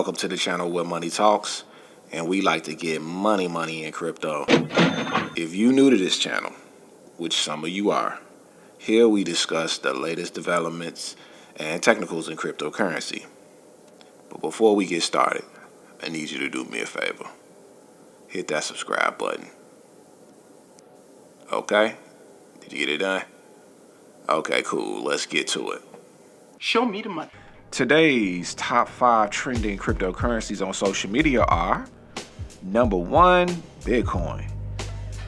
welcome to the channel where money talks, and we like to get money in crypto. If you new to this channel, which some of you are, here we discuss the latest developments and technicals in cryptocurrency. But before we get started, I need you to do me a favor. Hit that subscribe button. Okay? Did you get it done? Okay, cool. Let's get to it. Show me the money. Today's top 5 trending cryptocurrencies on social media are: number 1, Bitcoin.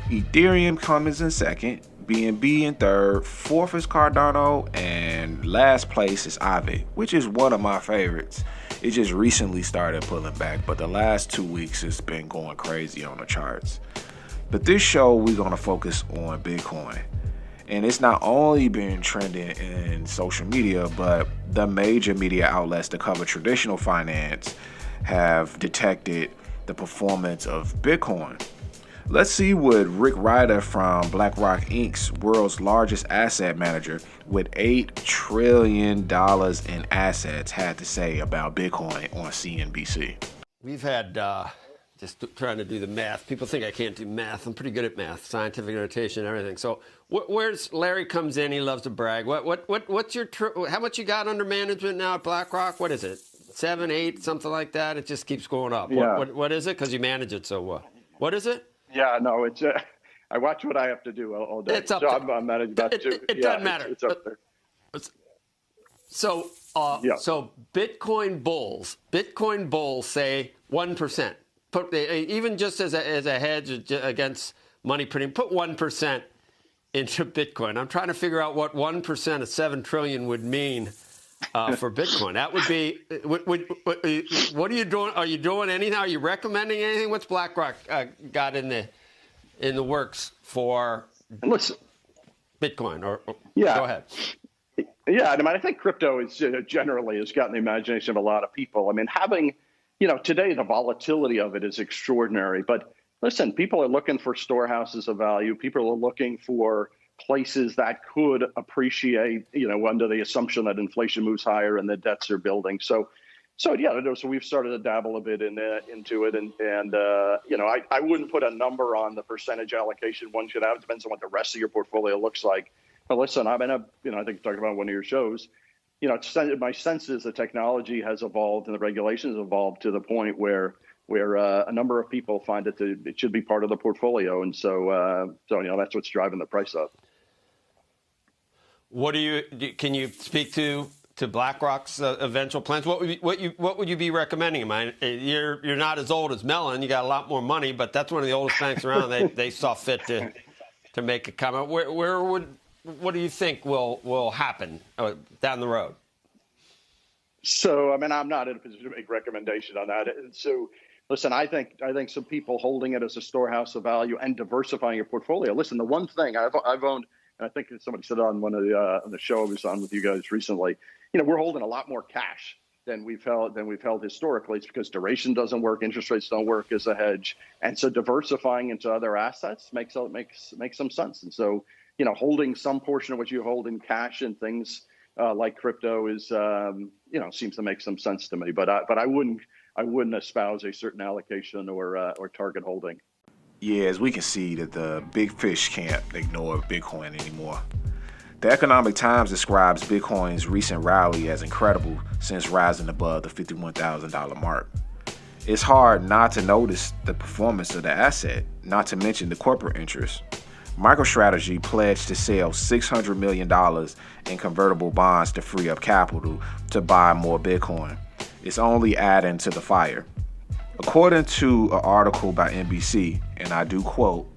Ethereum comes in second, BNB in third, fourth is Cardano, and last place is Aave, which is one of my favorites. It just recently started pulling back, but the last 2 weeks it's been going crazy on the charts. But this show, we're going to focus on Bitcoin. And it's not only been trending in social media, but the major media outlets that cover traditional finance have detected the performance of Bitcoin. Let's see what Rick Ryder from BlackRock Inc.'s world's largest asset manager with $8 trillion in assets had to say about Bitcoin on CNBC. We've had, just trying to do the math. People think I can't do math. I'm pretty good at math, scientific notation, everything. So where's Larry comes in? He loves to brag. What's your, how much you got under management now at BlackRock? What is it? 7, 8, something like that? It just keeps going up. Yeah. What is it? Because you manage it so well. What is it? Yeah, no, it's I watch what I have to do all day. It's up so there. I'm managing about It doesn't matter. It's up there. So, so Bitcoin bulls say 1%. Even just as a hedge against money printing, put 1% into Bitcoin. I'm trying to figure out what 1% of 7 trillion would mean for Bitcoin. That would be. What are you doing? Are you doing anything? Are you recommending anything? What's BlackRock got in the works for Bitcoin? Or yeah, go ahead. Yeah, I mean, I think crypto is generally has gotten the imagination of a lot of people. I mean, having, today the volatility of it is extraordinary. But listen, people are looking for storehouses of value. People are looking for places that could appreciate, under the assumption that inflation moves higher and the debts are building. So we've started to dabble a bit into it, and I wouldn't put a number on the percentage allocation one should have. It depends on what the rest of your portfolio looks like. But listen, I think you talked about one of your shows. My sense is the technology has evolved and the regulations have evolved to the point where a number of people find that it should be part of the portfolio, and so that's what's driving the price up. Can you speak to BlackRock's eventual plans? What would you be recommending? You're not as old as Mellon. You got a lot more money, but that's one of the oldest banks around. They saw fit to make a comment. What do you think will happen down the road? So, I'm not in a position to make recommendation on that. And so, listen, I think some people holding it as a storehouse of value and diversifying your portfolio. Listen, the one thing I've owned, and I think somebody said on one of the show I was on with you guys recently, we're holding a lot more cash than we've held historically. It's because duration doesn't work, interest rates don't work as a hedge, and so diversifying into other assets makes some sense. And so, holding some portion of what you hold in cash and things like crypto is, seems to make some sense to me. But I wouldn't espouse a certain allocation or target holding. Yeah, as we can see that the big fish can't ignore Bitcoin anymore. The Economic Times describes Bitcoin's recent rally as incredible since rising above the $51,000 mark. It's hard not to notice the performance of the asset, not to mention the corporate interest. MicroStrategy pledged to sell $600 million in convertible bonds to free up capital to buy more Bitcoin. It's only adding to the fire. According to an article by NBC, and I do quote,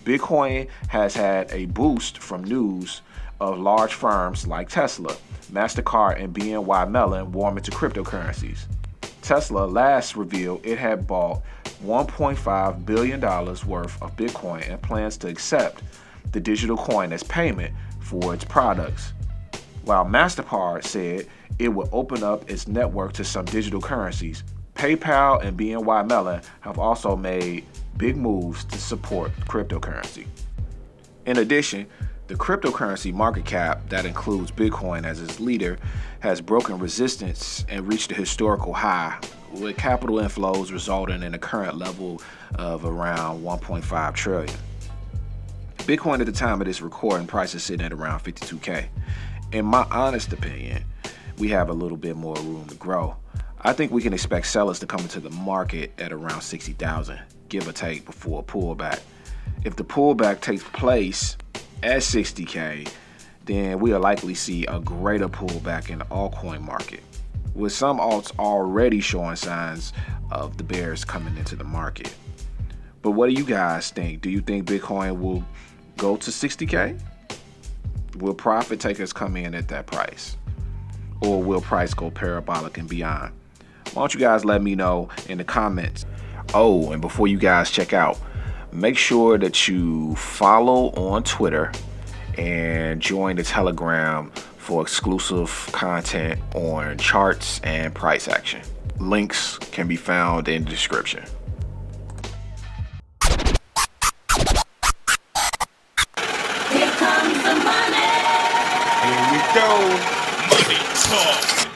Bitcoin has had a boost from news of large firms like Tesla, MasterCard, and BNY Mellon warming to cryptocurrencies. Tesla last revealed it had bought $1.5 billion worth of Bitcoin and plans to accept the digital coin as payment for its products, while MasterCard said it would open up its network to some digital currencies. PayPal and BNY Mellon have also made big moves to support cryptocurrency. In addition, the cryptocurrency market cap that includes Bitcoin as its leader has broken resistance and reached a historical high with capital inflows resulting in a current level of around 1.5 trillion. Bitcoin at the time of this recording price is sitting at around 52K. In my honest opinion, we have a little bit more room to grow. I think we can expect sellers to come into the market at around 60,000, give or take, before a pullback. If the pullback takes place at 60K, then we'll likely see a greater pullback in the altcoin market, with some alts already showing signs of the bears coming into the market. But what do you guys think? Do you think Bitcoin will go to 60K? Will profit takers come in at that price? Or will price go parabolic and beyond? Why don't you guys let me know in the comments? Oh, and before you guys check out, make sure that you follow on Twitter and join the Telegram for exclusive content on charts and price action. Links can be found in the description. Here comes the money. Here we go. Money talk.